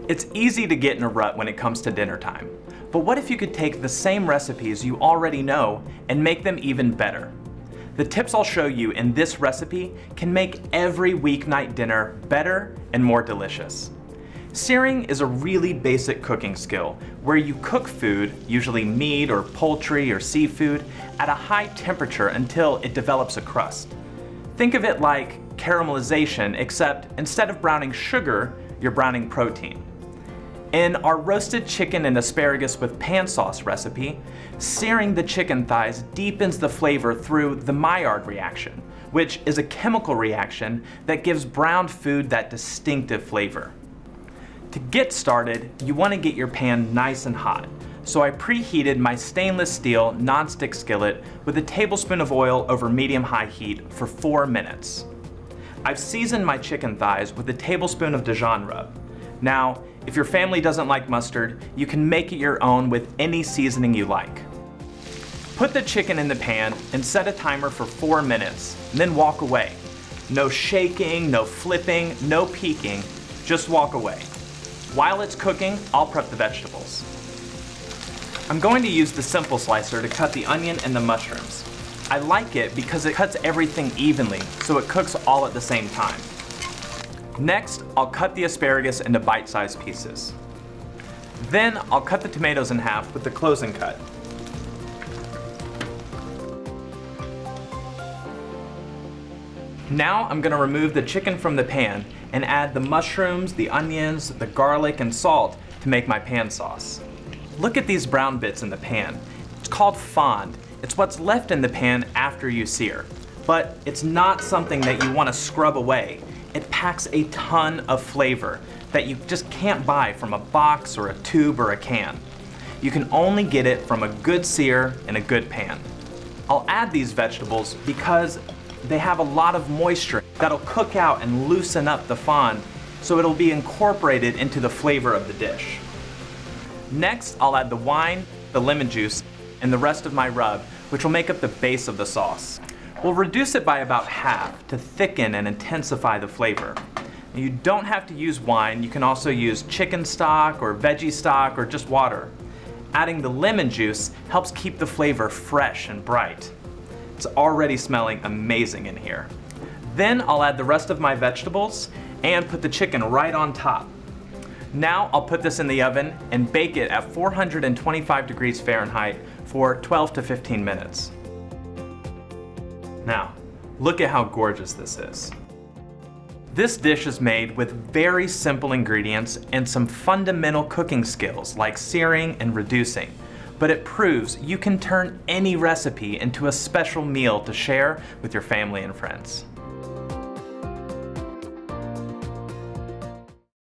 It's easy to get in a rut when it comes to dinner time, but what if you could take the same recipes you already know and make them even better? The tips I'll show you in this recipe can make every weeknight dinner better and more delicious. Searing is a really basic cooking skill where you cook food, usually meat or poultry or seafood, at a high temperature until it develops a crust. Think of it like caramelization, except instead of browning sugar, you're browning protein. In our roasted chicken and asparagus with pan sauce recipe, searing the chicken thighs deepens the flavor through the Maillard reaction, which is a chemical reaction that gives browned food that distinctive flavor. To get started, you want to get your pan nice and hot, so I preheated my stainless steel nonstick skillet with a tablespoon of oil over medium-high heat for 4 minutes. I've seasoned my chicken thighs with a tablespoon of Dijon rub. Now, if your family doesn't like mustard, you can make it your own with any seasoning you like. Put the chicken in the pan and set a timer for 4 minutes, and then walk away. No shaking, no flipping, no peeking, just walk away. While it's cooking, I'll prep the vegetables. I'm going to use the simple slicer to cut the onion and the mushrooms. I like it because it cuts everything evenly, so it cooks all at the same time. Next, I'll cut the asparagus into bite-sized pieces. Then I'll cut the tomatoes in half with the closing cut. Now I'm going to remove the chicken from the pan and add the mushrooms, the onions, the garlic, and salt to make my pan sauce. Look at these brown bits in the pan. It's called fond. It's what's left in the pan after you sear. But it's not something that you want to scrub away. It packs a ton of flavor that you just can't buy from a box or a tube or a can. You can only get it from a good sear in a good pan. I'll add these vegetables because they have a lot of moisture that'll cook out and loosen up the fond, so it'll be incorporated into the flavor of the dish. Next, I'll add the wine, the lemon juice, and the rest of my rub, which will make up the base of the sauce. We'll reduce it by about half to thicken and intensify the flavor. You don't have to use wine, you can also use chicken stock or veggie stock or just water. Adding the lemon juice helps keep the flavor fresh and bright. It's already smelling amazing in here. Then I'll add the rest of my vegetables and put the chicken right on top. Now I'll put this in the oven and bake it at 425 degrees Fahrenheit for 12 to 15 minutes. Now, look at how gorgeous this is. This dish is made with very simple ingredients and some fundamental cooking skills like searing and reducing, but it proves you can turn any recipe into a special meal to share with your family and friends.